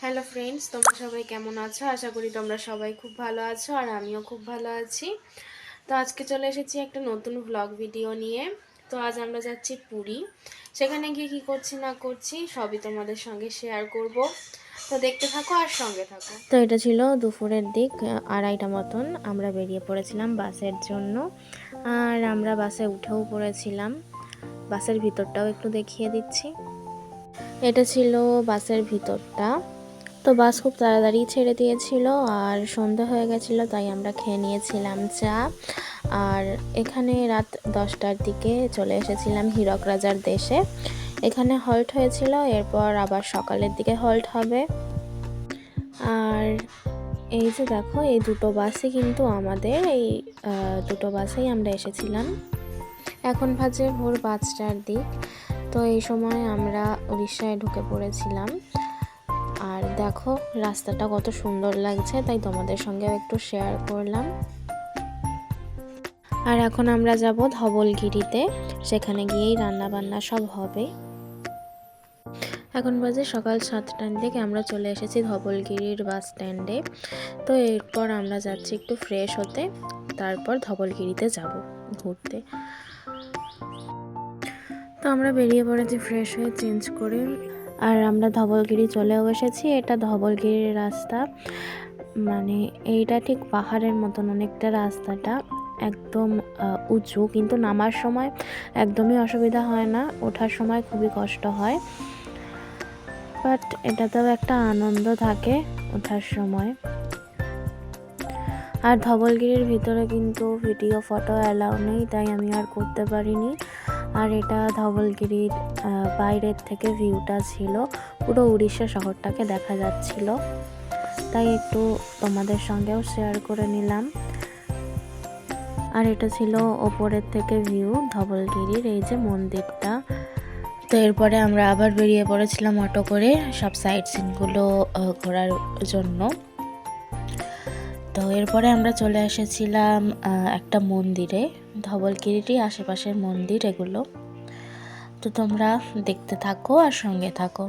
Hello friends, তোমরা সবাই কেমন আছো? আশা করি তোমরা সবাই খুব ভালো আছো আর আমিও খুব ভালো আছি। তো আজকে চলে এসেছি একটা নতুন ভ্লগ ভিডিও নিয়ে। তো আজ আমরা যাচ্ছি পুরী। সেখানে গিয়ে কী করছি না করছি সবই তোমাদের সঙ্গে শেয়ার করব। তো দেখতে থাকো আর সঙ্গে থাকো। তো এটা ছিল দুপুরের দিক 2:30টা মতন। আমরা বেরিয়ে পড়েছিলাম বাসের জন্য, আর আমরা বাসে উঠেও পড়েছিলাম। বাসের ভিতরটাও একটু দেখিয়ে দিচ্ছি। এটা ছিল বাসের ভিতরটা। তো বাস খুব তাড়াতাড়ি ছেড়ে দিয়েছিল আর সন্ধে হয়ে গেছিলো, তাই আমরা খেয়ে নিয়েছিলাম চা। আর এখানে রাত 10টার দিকে চলে এসেছিলাম হীরক রাজার দেশে। এখানে হল্ট হয়েছিল, এরপর আবার সকালের দিকে হল্ট হবে। আর এই যে দেখো, এই দুটো বাসই কিন্তু আমাদের, এই দুটো বাসেই আমরা এসেছিলাম। এখন বাজে ভোর 5টার দিক। তো এই সময় আমরা উড়িষ্যায় ঢুকে পড়েছিলাম। আর দেখো রাস্তাটা কত সুন্দর লাগছে, তাই তোমাদের সঙ্গেও একটু শেয়ার করলাম। আর এখন আমরা যাব ধবলগিরিতে, সেখানে গিয়েই রান্না বান্না সব হবে। এখন বাজে সকাল 7টার দিকে। আমরা চলে এসেছি ধবলগিরির বাস স্ট্যান্ডে। তো এরপর আমরা যাচ্ছি একটু ফ্রেশ হতে, তারপর ধবলগিরিতে যাব ঘুরতে। তো আমরা বেরিয়ে পড়েছি ফ্রেশ হয়ে, চেঞ্জ করে। আর আমরা ধবলগিরি চলেও এসেছি। এটা ধবলগিরির রাস্তা, মানে এইটা ঠিক পাহাড়ের মতন অনেকটা। রাস্তাটা একদম উঁচু, কিন্তু নামার সময় একদমই অসুবিধা হয় না, ওঠার সময় খুবই কষ্ট হয়। বাট এটাতেও একটা আনন্দ থাকে ওঠার সময়। আর ধবলগিরির ভিতরে কিন্তু ভিডিও ফটো অ্যালাউ নেই, তাই আমি আর করতে পারিনি। আর এটা ধবলগিরির বাইরের থেকে ভিউটা ছিল, পুরো উড়িষ্যা শহরটাকে দেখা যাচ্ছিল, তাই একটু তোমাদের সঙ্গেও শেয়ার করে নিলাম। আর এটা ছিল ওপরের থেকে ভিউ ধবলগিরির, এই যে মন্দিরটা। তো এরপরে আমরা আবার বেরিয়ে পড়েছিলাম অটো করে সব সাইট সিনগুলো ঘোরার জন্য। তো এরপরে আমরা চলে এসেছিলাম একটা মন্দিরে, ধবলগিরিরই আশেপাশের মন্দির এগুলো। তো তোমরা দেখতে থাকো আর সঙ্গে থাকো।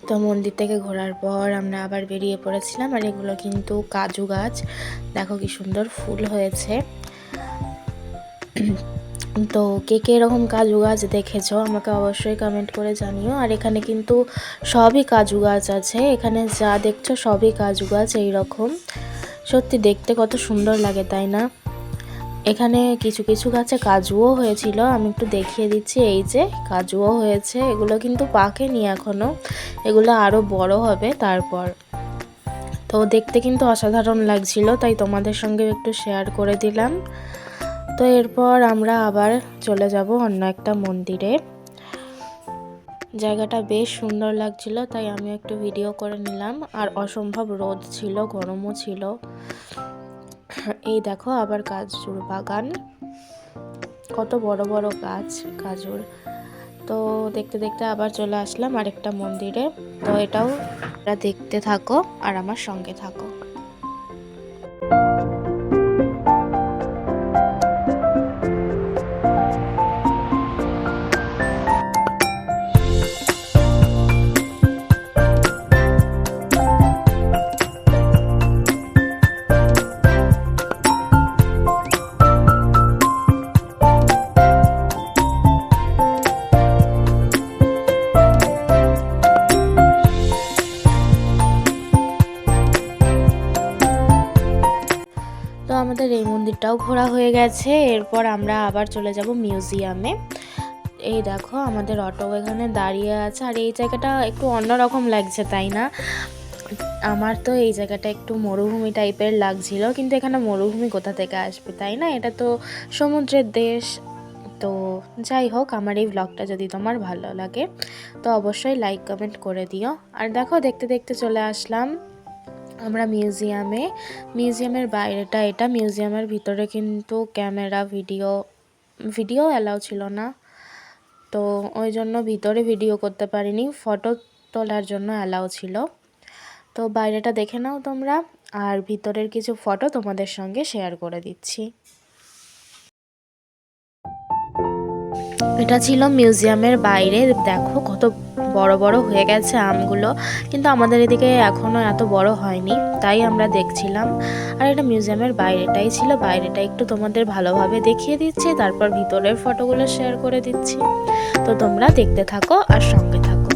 তো মন্দির থেকে ঘোরার পর আমরা আবার বেরিয়ে পড়েছিলাম। আর এগুলো কিন্তু কাজু গাছ, দেখো কি সুন্দর ফুল হয়েছে। তো কে কে এরকম কাজু গাছ দেখেছো আমাকে অবশ্যই কমেন্ট করে জানিও। আর এখানে কিন্তু সবই কাজু গাছ আছে, এখানে যা দেখছো সবই কাজু গাছ এইরকম। সত্যি দেখতে কত সুন্দর লাগে, তাই না? এখানে কিছু কিছু গাছে কাজুও হয়েছিল, আমি একটু দেখিয়ে দিচ্ছি। এই যে কাজুও হয়েছে, এগুলো কিন্তু পাকেনি এখনো, এগুলো আরও বড় হবে তারপর। তো দেখতে কিন্তু অসাধারণ লাগছিল, তাই তোমাদের সঙ্গে একটু শেয়ার করে দিলাম। তো এরপর আমরা আবার চলে যাব অন্য একটা মন্দিরে। জায়গাটা বেশ সুন্দর লাগছিল, তাই আমি একটু ভিডিও করে নিলাম। আর অসম্ভব রোদ ছিল, গরমও ছিল। এই দেখো আবার কাজুর বাগান, কত বড় বড় গাছ কাজুর। তো দেখতে দেখতে আবার চলে আসলাম আরেকটা মন্দিরে। তো এটাও দেখতে থাকো আর আমার সঙ্গে থাকো। তো আমাদের এই মন্দিরটাও ঘোরা হয়ে গেছে। এরপর আমরা আবার চলে যাব মিউজিয়ামে। এই দেখো আমাদের অটো এখানে দাঁড়িয়ে আছে। আর এই জায়গাটা একটু অন্যরকম লাগছে, তাই না? আমার তো এই জায়গাটা একটু মরুভূমি টাইপের লাগছিল, কিন্তু এখানে মরুভূমি কোথা থেকে আসবে, তাই না? এটা তো সমুদ্রের দেশ। তো তো যাই হোক, আমার এই ব্লগটা যদি তোমার ভালো লাগে তো অবশ্যই লাইক কমেন্ট করে দিও। আর দেখো, দেখতে দেখতে চলে আসলাম আমরা মিউজিয়ামের বাইরেটা এটা। মিউজিয়ামের ভিতরে কিন্তু ক্যামেরা ভিডিও অ্যালাউ ছিল না, তো ওই জন্য ভিতরে ভিডিও করতে পারিনি, ফটো তোলার জন্য অ্যালাউ ছিল। তো বাইরেটা দেখে নাও তোমরা, আর ভিতরের কিছু ফটো তোমাদের সঙ্গে শেয়ার করে দিচ্ছি। এটা ছিল মিউজিয়ামের বাইরে। দেখো কত বড় বড় হয়ে গেছে আমগুলো, কিন্তু আমাদের এদিকে এখনও এত বড় হয়নি, তাই আমরা দেখছিলাম। আর এটা মিউজিয়ামের বাইরেটাই ছিল। বাইরেটা একটু তোমাদের ভালোভাবে দেখিয়ে দিচ্ছি, তারপর ভিতরের ফটোগুলো শেয়ার করে দিচ্ছি। তো তোমরা দেখতে থাকো আর সঙ্গে থাকো।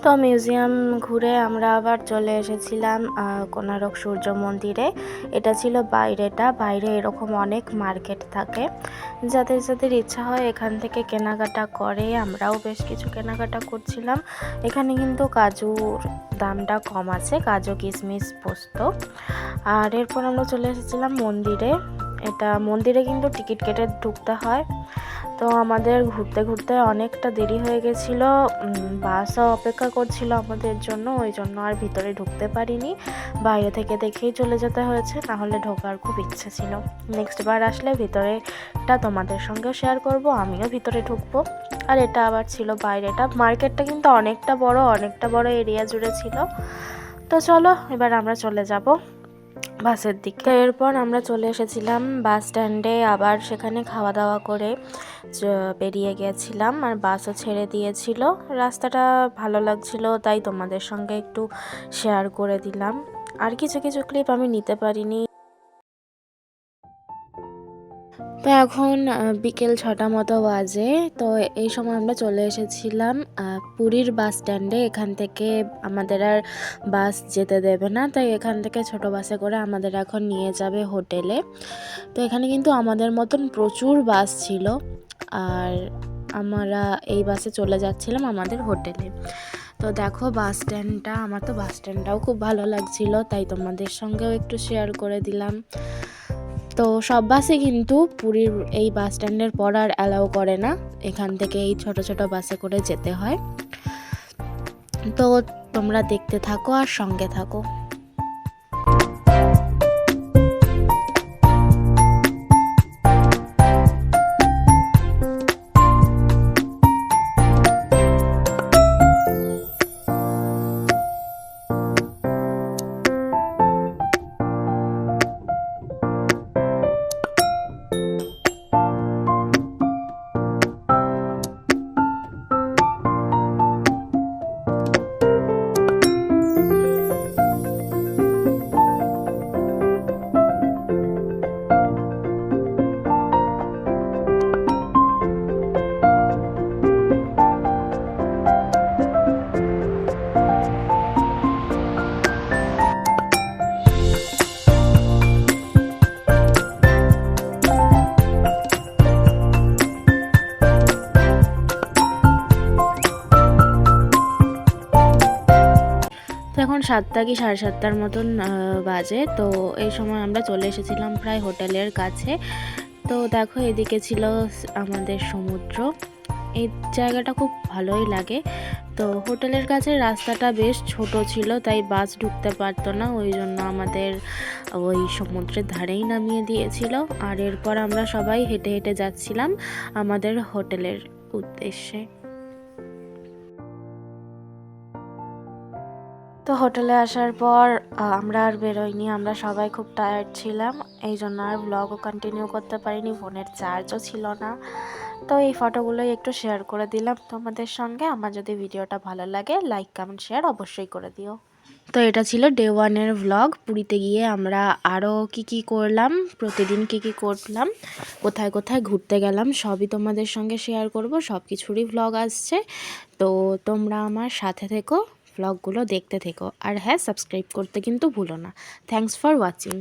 তো মিউজিয়াম ঘুরে আমরা আবার চলে এসেছিলাম কোণারক সূর্য মন্দিরে। এটা ছিল বাইরেটা। বাইরে এরকম অনেক মার্কেট থাকে, যাদের যাদের ইচ্ছা হয় এখান থেকে কেনাকাটা করে। আমরাও বেশ কিছু কেনাকাটা করছিলাম। এখানে কিন্তু কাজুর দামটা কম আছে, কাজু কিশমিশ পোস্ত। আর এরপর আমরা চলে এসেছিলাম মন্দিরে। এটা মন্দিরে কিন্তু টিকিট কেটে ঢুকতে হয়। তো আমাদের ঘুরতে ঘুরতে অনেকটা দেরি হয়ে গেছিলো, বাসও অপেক্ষা করছিল আমাদের জন্য, ওই জন্য আর ভিতরে ঢুকতে পারিনি, বাইরে থেকে দেখেই চলে যেতে হয়েছে, নাহলে ঢোকার খুব ইচ্ছে ছিল। নেক্সট বার আসলে ভিতরেটা তোমাদের সঙ্গেও শেয়ার করব, আমিও ভিতরে ঢুকবো। আর এটা আবার ছিল বাইরেটা। মার্কেটটা কিন্তু অনেকটা বড় এরিয়া জুড়ে ছিল। তো চলো এবার আমরা চলে যাব বাসের দিকে। তো এরপর আমরা চলে এসেছিলাম বাস স্ট্যান্ডে। আবার সেখানে খাওয়া দাওয়া করে বেরিয়ে গেছিলাম, আর বাসও ছেড়ে দিয়েছিল। রাস্তাটা ভালো লাগছিল, তাই তোমাদের সঙ্গে একটু শেয়ার করে দিলাম। আর কিছু কিছু ক্লিপ আমি নিতে পারিনি। তো এখন বিকেল 6টা মতো বাজে। তো এই সময় আমরা চলে এসেছিলাম পুরীর বাস স্ট্যান্ডে। এখান থেকে আমাদের আর বাস যেতে দেবে না, তাই এখান থেকে ছোট বাসে করে আমাদের এখন নিয়ে যাবে হোটেলে। তো এখানে কিন্তু আমাদের মতন প্রচুর বাস ছিল, আর আমরা এই বাসে চলে যাচ্ছিলাম আমাদের হোটেলে। তো দেখো বাস স্ট্যান্ডটা, আমার তো বাস স্ট্যান্ডটাও খুব ভালো লাগছিল, তাই তোমাদের সঙ্গেও একটু শেয়ার করে দিলাম। তো সব বাসে কিন্তু পুরীর এই বাস স্ট্যান্ডের পর আর অ্যালাউ করে না, এখান থেকে এই ছোট ছোট বাসে করে যেতে হয়। তো তোমরা দেখতে থাকো আর সঙ্গে থাকো। এখন 7টা কি 7:30টার মতন বাজে। তো এই সময় আমরা চলে এসেছিলাম প্রায় হোটেলের কাছে। তো দেখো এদিকে ছিল আমাদের সমুদ্র। এই জায়গাটা খুব ভালোই লাগে। তো হোটেলের কাছে রাস্তাটা বেশ ছোট ছিল, তাই বাস ঢুকতে পারতো না, ওই জন্য আমাদের ওই সমুদ্রের ধারেই নামিয়ে দিয়েছিল। আর এরপর আমরা সবাই হেঁটে হেঁটে যাচ্ছিলাম আমাদের হোটেলের উদ্দেশ্যে। তো হোটেলে আসার পর আমরা আর বেরোইনি, আমরা সবাই খুব টায়ার্ড ছিলাম, এই জন্য আর ব্লগও কন্টিনিউ করতে পারিনি, ফোনের চার্জও ছিল না। তো এই ফটোগুলোই একটু শেয়ার করে দিলাম তোমাদের সঙ্গে। আমার যদি ভিডিওটা ভালো লাগে লাইক কমেন্ট শেয়ার অবশ্যই করে দিও। তো এটা ছিল ডে 1-এর ভ্লগ। পুরীতে গিয়ে আমরা আরও কি করলাম, প্রতিদিন কি করলাম, কোথায় কোথায় ঘুরতে গেলাম সবই তোমাদের সঙ্গে শেয়ার করব। সব কিছুরই ভ্লগ আসছে, তো তোমরা আমার সাথে থেকো, ভ্লগগুলো দেখতে থেকো। আর হ্যাঁ, সাবস্ক্রাইব করতে কিন্তু ভুলো না। Thanks for watching.